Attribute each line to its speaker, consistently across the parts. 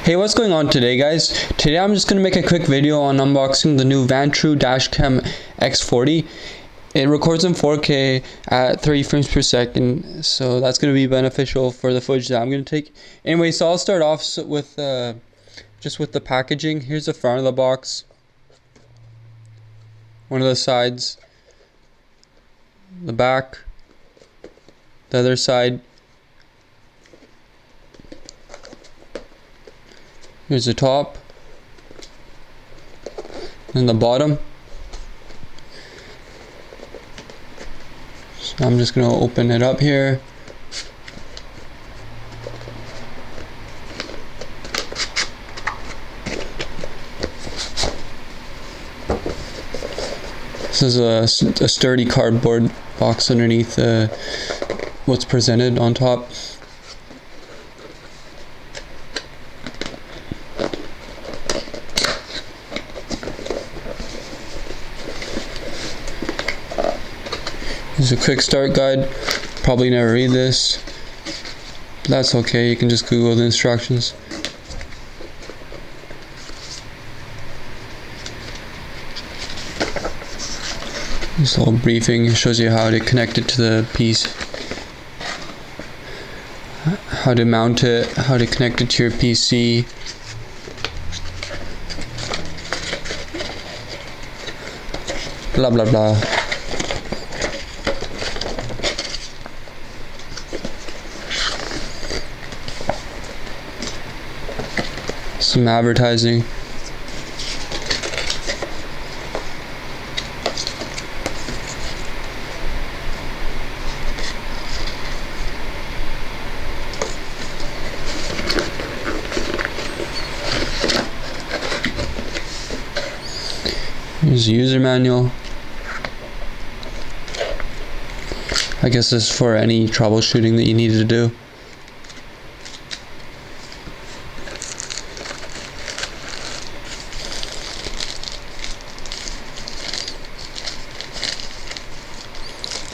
Speaker 1: Hey, what's going on today, guys? Today I'm just going to make a quick video on unboxing the new Vantrue Dashcam X40. It records in 4K at 30 frames per second, so that's going to be beneficial for the footage that I'm going to take. Anyway, so I'll start off with just with the packaging. Here's the front of the box, one of the sides, the back, the other side. Here's the top and the bottom. So I'm just going to open it up here. This is a sturdy cardboard box underneath what's presented on top. Here's a quick start guide. Probably never read this, but that's okay, you can just Google the instructions. This little briefing shows you how to connect it to the piece, how to mount it, how to connect it to your PC. Blah blah blah. Some advertising. Here's the user manual. I guess this is for any troubleshooting that you need to do.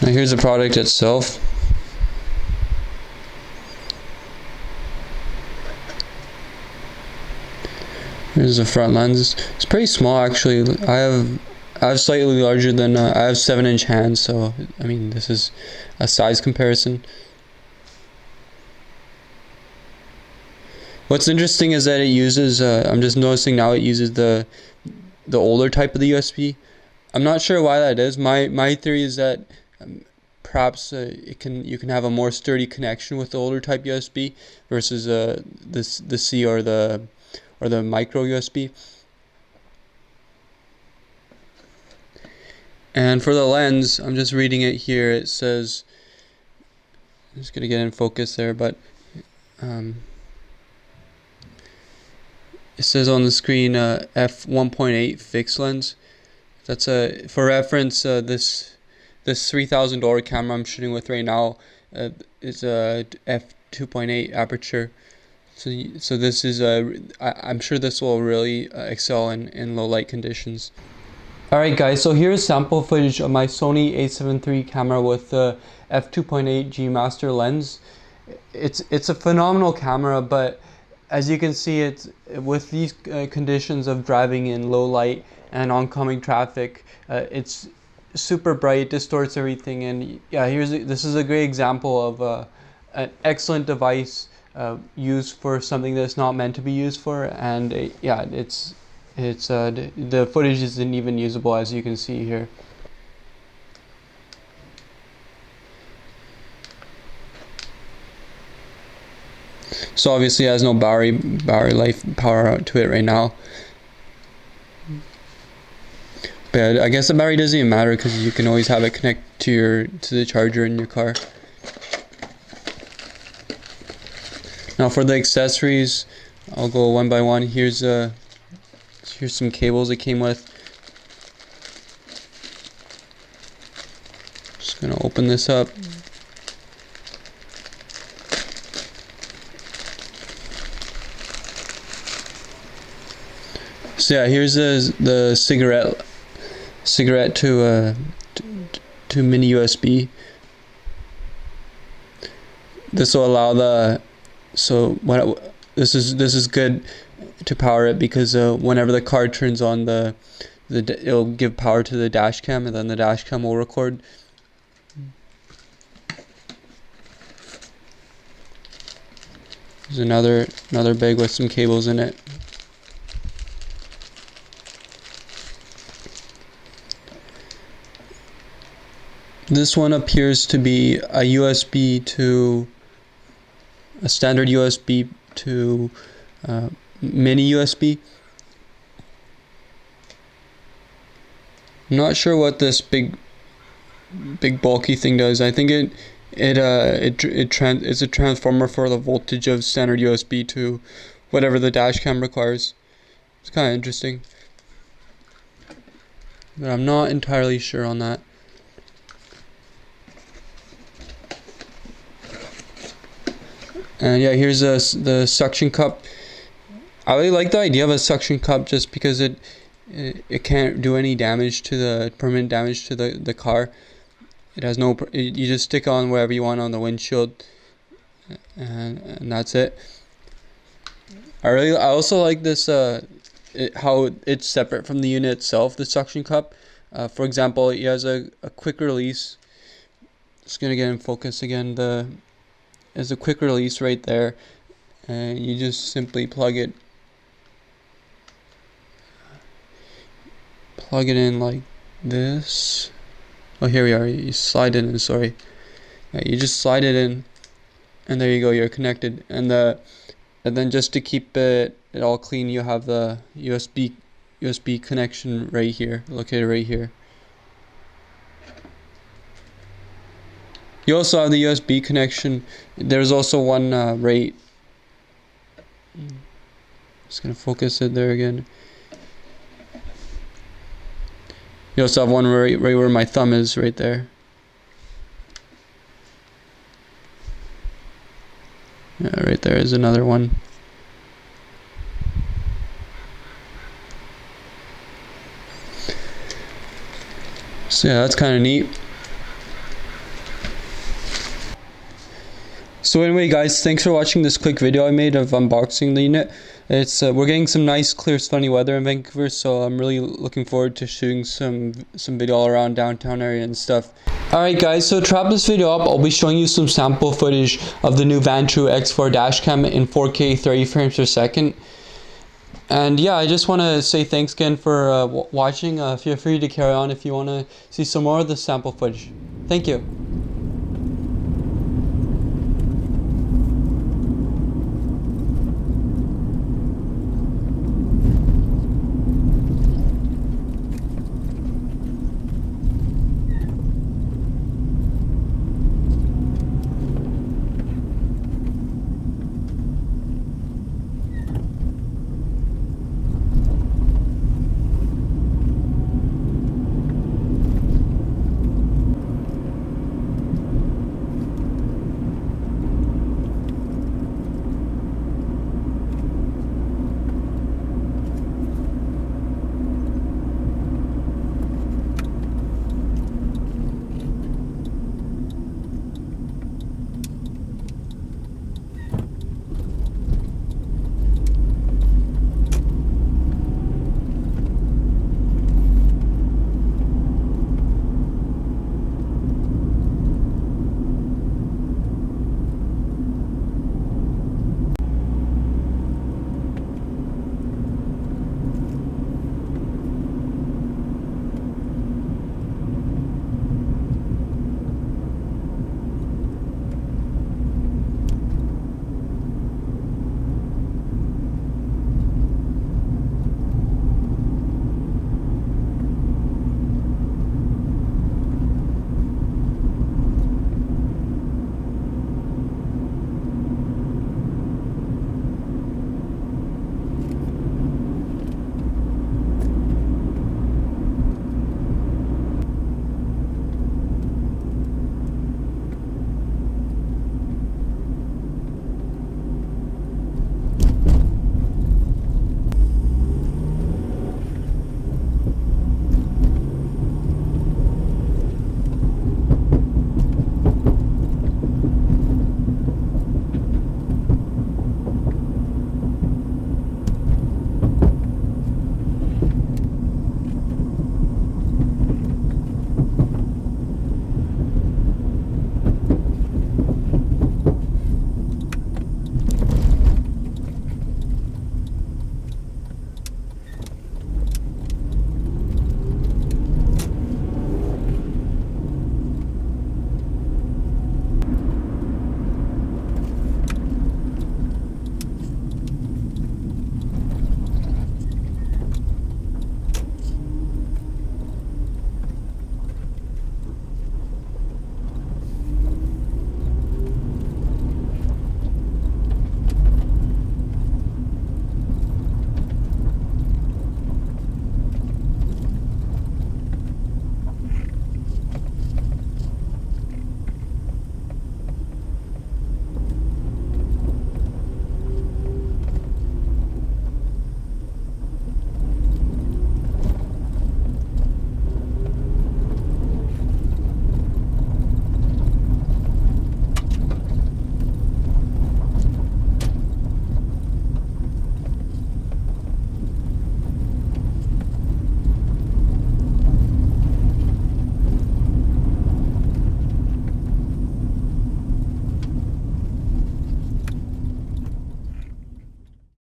Speaker 1: Now here's the product itself. Here's the front lens. It's pretty small actually. I have slightly larger than I have 7-inch hands, so I mean this is a size comparison. What's interesting is that it uses I'm just noticing now it uses the older type of the USB. I'm not sure why that is. My theory is that perhaps you can have a more sturdy connection with the older type USB versus the C or the micro USB. And for the lens, I'm just reading it here. It says, I'm just gonna get in focus there, but it says on the screen f1.8 fixed lens. That's for reference. This $3,000 camera I'm shooting with right now is a f2.8 aperture. So this is I'm sure this will really excel in low light conditions. Alright guys, so here's sample footage of my Sony a7 III camera with the f2.8 G Master lens. It's a phenomenal camera, but as you can see, it's with these conditions of driving in low light and oncoming traffic, it's super bright, distorts everything, and yeah, this is a great example of an excellent device used for something that's not meant to be used for, and yeah, the footage isn't even usable, as you can see here. So obviously it has no battery life power to it right now. But I guess the battery doesn't even matter because you can always have it connect to the charger in your car. Now for the accessories, I'll go one by one. Here's some cables it came with. Just gonna open this up. So yeah, here's the cigarette to mini USB. This will allow the, so this is good to power it, because whenever the car turns on, it'll give power to the dash cam, and then the dash cam will record. There's another bag with some cables in it. This one appears to be a USB to a standard USB to mini USB. I'm not sure what this big bulky thing does. I think it's a transformer for the voltage of standard USB to whatever the dash cam requires. It's kind of interesting, but I'm not entirely sure on that. And yeah, here's the suction cup. I really like the idea of a suction cup, just because it can't do any damage to the permanent damage to the car. It has no. You just stick on wherever you want on the windshield, and that's it. I also like this how it's separate from the unit itself, the suction cup. For example, it has a quick release. Just gonna get in focus again. There's a quick release right there, and you just simply plug it in like this. Oh, here we are. You slide it in. Sorry, yeah, you just slide it in, and there you go. You're connected. And then just to keep it all clean, you have the USB connection right here, located right here. You also have the USB connection. There's also one right. Just gonna focus it there again. You also have one right where my thumb is, right there. Yeah, right there is another one. So yeah, that's kind of neat. So anyway, guys, thanks for watching this quick video I made of unboxing the unit. It's we're getting some nice, clear, sunny weather in Vancouver, so I'm really looking forward to shooting some video all around downtown area and stuff. Alright guys, so to wrap this video up, I'll be showing you some sample footage of the new Vantrue X4 dashcam in 4K 30 frames per second. And yeah, I just want to say thanks again for watching. Feel free to carry on if you want to see some more of the sample footage. Thank you.